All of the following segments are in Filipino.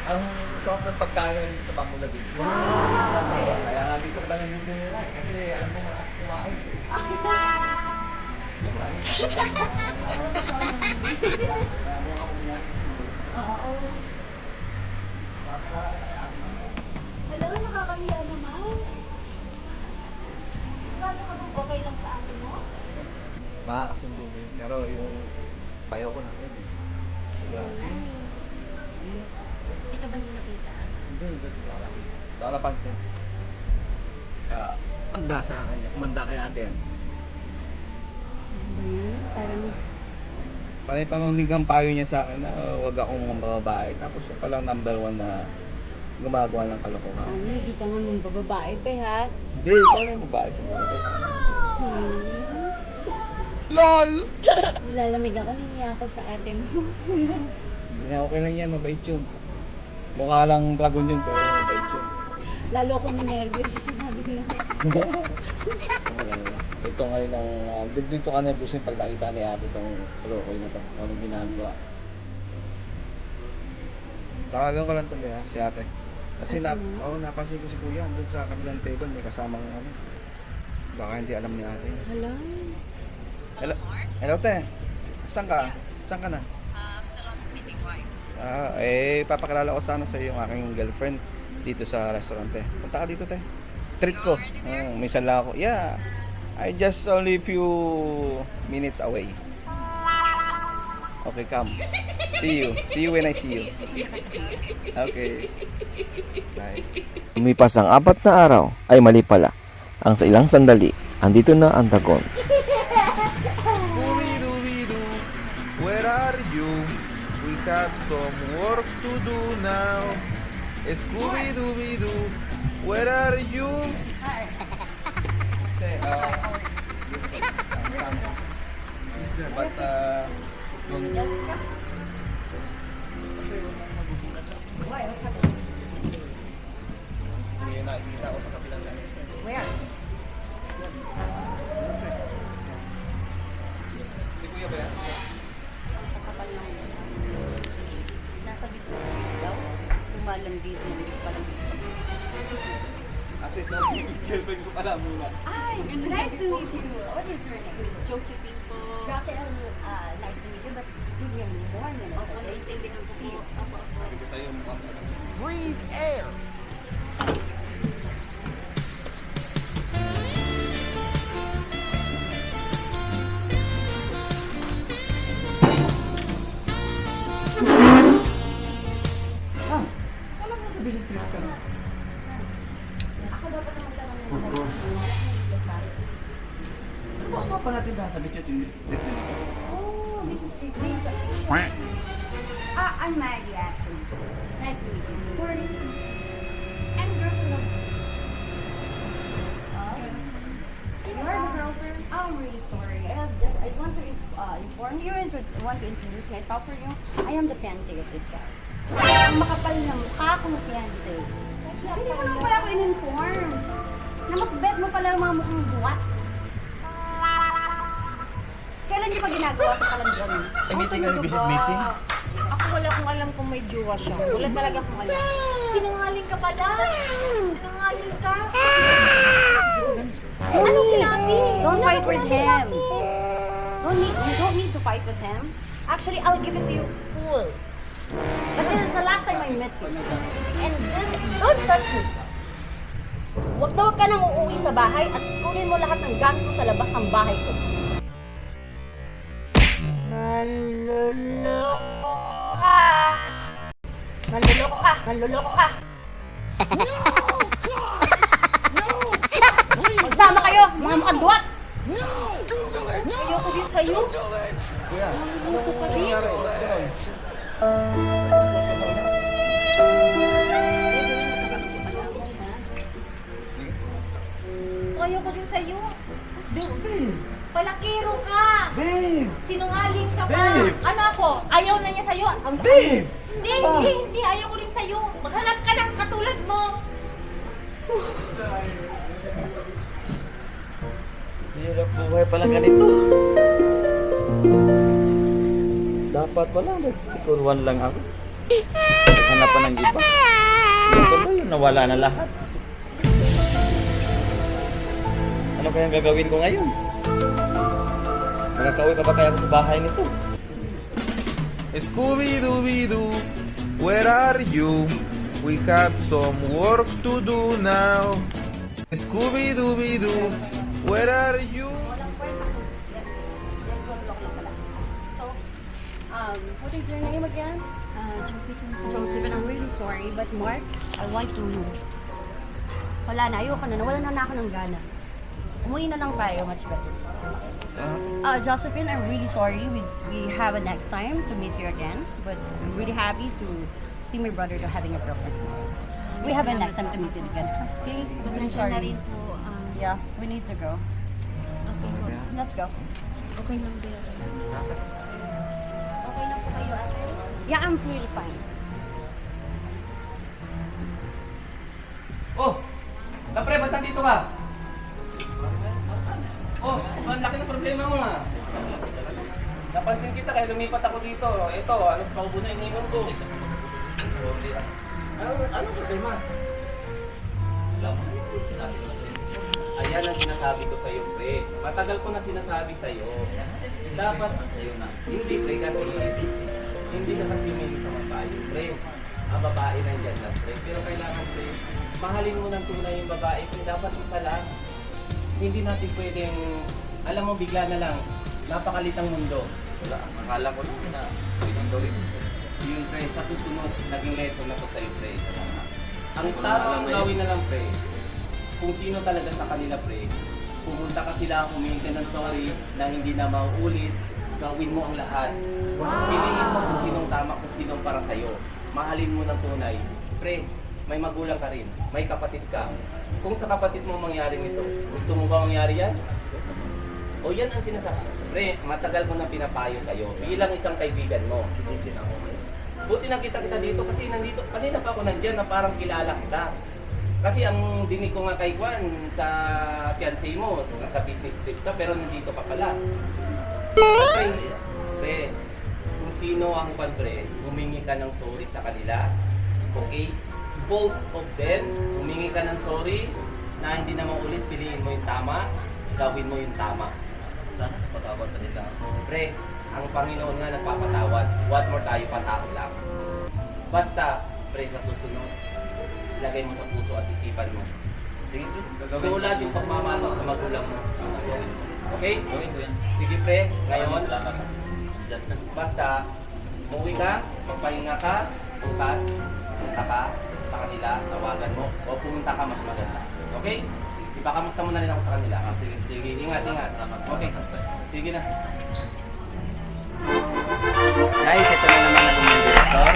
Ang sarap ng pagkain sa Pamulabi. Kaya nga dito ka lang yung nila. Kasi alam mo mga kumain. Oo. Hello, nakakahiya naman. Paano ka bang okay lang sa akin mo? Makakasundo mo yun. Pero yung bayo ko na yun. Hindi ka ba niya nakita? Hindi. Wala napansin. Kaya, manda sa akin. Manda kay ate yan. Parang Panay pamamigang payo niya sa akin na huwag akong mababae. Tapos siya palang number 1 na gumagawa ng kalokohan. sana hindi ka nga mong bababae pa ha. Hindi, ikaw na yung babae sa mga. LOL! Lalamig ako, niya ako sa ate mo. Hindi, okay lang yan, mabait yun. Mukha lang dragon yun, pero mabait yun. Lalo akong nervous sa sinabi nila. Ito ngayon ang dito ka nervous pag nakita ni ate itong kalokoy na ito. Anong ginagawa. Tawagan ko lang ito si ate. Kasi napansin ko si kuya doon sa kabilang table may kasamang ano. Baka hindi alam ni ate. Hello? Hello te. Saan ka? Saan ka na? Sa meeting wife. Papakilala ko sana sa yung aking girlfriend dito sa restaurante. Punta ka dito te. Treat ko. Minsan lang ako. Yeah. I just only few minutes away. Okay, come. See you when I see you. Okay. Bye. Lumipas ang 4 na araw, ay mali pala. Ang sa ilang sandali, andito na ang dragon. Scooby-Dooby-Doo, where are you? We have some work to do now. Scooby-Dooby-Doo, where are you? But yung yung nakikita ko sa kapilang langis. Where? Si kuya ba yan? Kapal lang yun. Nasa business trip daw. Tumalang dito. Hindi ko palang dito. Ate, sorry. Girlfriend ko pala muna. Ay, nice to meet you. What is your name? Josephine po. Jocelyn, nice to meet you. But give me more minutes. Opo, naiintindihan ko po. Opo. Sabi ko sa'yo, mukhang Breathe air. alam mo sa business trip ka. Ako dapat na magtanong ng Ano ba usapan natin ba sa business trip nito? Oh, business trip. I'm Maggie actually. Nice to meet you. Where is he? I'm girlfriend of... You are the girlfriend? I'm really sorry. I want to inform you and want to introduce myself for you. I am the fiancé of this guy. Ang makapal na mukha akong fiancé. Hindi mo naman pala ako in-inform. Na mas bet mo pala ang mga mukhang buwat. Kailan niyo ba ginagawa sa kalandian? May meeting na business meeting? Ako wala kong alam kung may jowa siya. Wala talaga kong alam. Sinungaling ka pala. Sinungaling ka. Ano sinabi? Don't fight with him. You don't need to fight with him. Actually, I'll give it to you full. But this is the last time I met you. And don't touch me. Huwag na huwag ka nang uuwi sa bahay at kunin mo lahat ng gamit mo sa labas ng bahay ko. Manluloko ka! Manluloko ka! Magsama kayo, mga mukhang duwat! Ayoko din sa'yo. Kuya, Ayoko ka din. Ayoko din sa'yo. Babe! Palakiro ka! Babe! Sinungaling ka ba? Babe! Ano ako? Ayaw na niya sa'yo? Babe! Hindi, Ah. hindi. Ayaw ko din sa'yo. Maghanap ka ng katulad mo. Hirap buhay pala ganito. Dapat pala, nagtikuruan lang ako. Hanapan ng iba. Yung tuloy, nawala na lahat. Ano kayang gagawin ko ngayon? Makakauwi pa ba kaya ako sa bahay nito? Scooby-Dooby-Doo, where are you? We have some work to do now. Scooby-Dooby-Doo, where are you? So, what is your name again? Josephine po. Josephine, I'm really sorry, but Mark, I want to know. Wala na, ayoko na, nawala na ako ng gana. Umuwi na lang tayo, much better. Josephine, I'm really sorry. We have a next time to meet you again, but I'm really happy to see my brother to having a girlfriend. We have a next time to meet you again. Okay? I'm Pasensya na sorry. rin po. Yeah, we need to go. Okay po. Let's go. Okay lang din. Okay lang po kayo, ate? Yeah, I'm really fine. Oh! Kapre, ba't nandito ka? Oh, ang laki ng problema mo nga. Napansin kita kaya lumipat ako dito. Ito, ano sa paubo na ininom ko. Ano problema? Ayan ang sinasabi ko sa'yo, pre. Matagal ko na sinasabi sa'yo. Dapat sa'yo na. Hindi, pre, kasi hindi ka kasi may isang mabayo, pre. Ang babae nandyan lang, pre. Pero kailangan, pre, mahalin mo ng tunay yung babae, pre. Dapat isa lang. Hindi natin pwedeng, alam mo, bigla na lang, napakalitang mundo. Wala, akala ko na pwedeng gawin. Yun, pre, sa susunod, naging lesson na to sa'yo, pre. Ang tamang gawin na lang, pre, kung sino talaga sa kanila, pre, pumunta ka sila, humingi ka ng sorry na hindi na mauulit, gawin mo ang lahat. Piliin mo kung sinong tama, kung sinong para sa'yo. Mahalin mo ng tunay. Pre, may magulang ka rin, may kapatid ka. Kung sa kapatid mo mangyari nito, gusto mo ba mangyari yan? O yan ang sinasabi. Pre, matagal ko na pinapayo sa'yo. Bilang isang kaibigan mo, sisisin ako. Buti nakita kita dito kasi nandito, kanina pa ako nandyan na parang kilala kita. Kasi ang dinig ko nga kay Juan sa fiancé mo, nasa business trip ka pero nandito ka pala. Pre, kung sino ang pre, humingi ka ng sorry sa kanila. Okay? Both of them, humingi ka ng sorry na hindi na maulit, piliin mo yung tama, gawin mo yung tama. Sana patawad ka nila. Pre, ang Panginoon nga nagpapatawad. What more tayo, patao lang. Basta, pre, sa susunod, lagay mo sa puso at isipan mo. Sige, gagawin mo lahat yung pagmamahal mo sa magulang mo. Okay? Gawin ko yan. Sige, pre, ngayon, basta, umuwi ka, magpahinga ka, bukas, punta ka sa kanila, tawagan mo, o pumunta ka mas maganda. Okay? Sige, ipakamusta mo na rin ako sa kanila. Sige, sige, ingat, ingat. Okay, sige na. Guys, ito na naman ang yung director.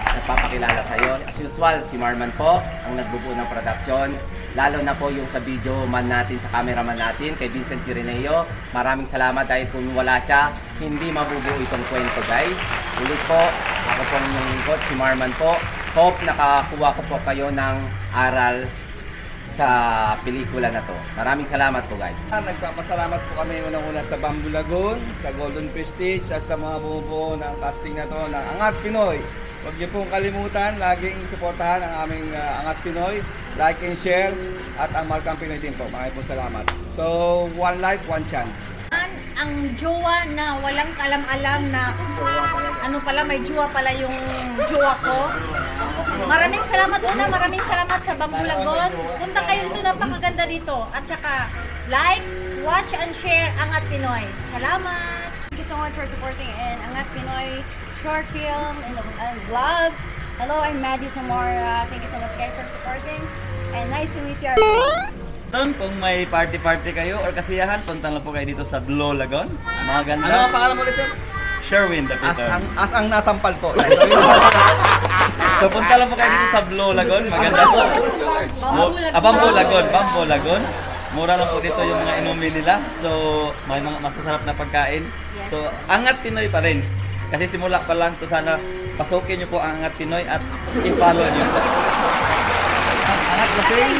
Nagpapakilala sa iyo. As usual, si Marman po ang nagbubuo ng production. Lalo na po yung sa video man natin, sa cameraman natin, kay Vincent Cireneo. Maraming salamat dahil kung wala siya, hindi mabubuo itong kwento, guys. Ulit po, ako po inyong lingkod, si Marman po. Hope nakakuha ko po kayo ng aral sa pelikula na to. Maraming salamat po, guys. Nagpapasalamat po kami unang-una sa Bamboo Lagoon, sa Golden Prestige at sa mga bumubuo ng casting na to ng Angat Pinoy. Huwag niyo pong kalimutan, laging suportahan ang aming Angat Pinoy. Like and share at ang Markang Pinoy din po. Maraming po salamat. So, one life, one chance. Ang jowa na walang kalam-alam na ano pala, may jowa pala yung jowa ko. Maraming salamat maraming salamat sa Bamboo Lagoon. Punta kayo dito, napakaganda dito. At saka, like, watch and share Angat Pinoy. Salamat! Thank you so much for supporting in Angat Pinoy short film and vlogs. Hello, I'm Maddie Zamora. Thank you so much guys for supporting. And nice to meet you. Doon, kung may party-party kayo or kasiyahan, punta lang po kayo dito sa Blue Lagoon. Mga ganda. Ano ang pangalan mo ulit, sir? Sherwin, the Peter. As ang nasampal po. So punta lang po kayo dito sa Blue Lagoon. Maganda po. Bamboo Lagoon. Bamboo Lagoon. Mura lang po dito yung mga inumin nila. So may mga masasarap na pagkain. So Angat Pinoy pa rin. Kasi simula pa lang. So sana pasukin nyo po ang Angat Pinoy at i-follow nyo po. Angat lasing.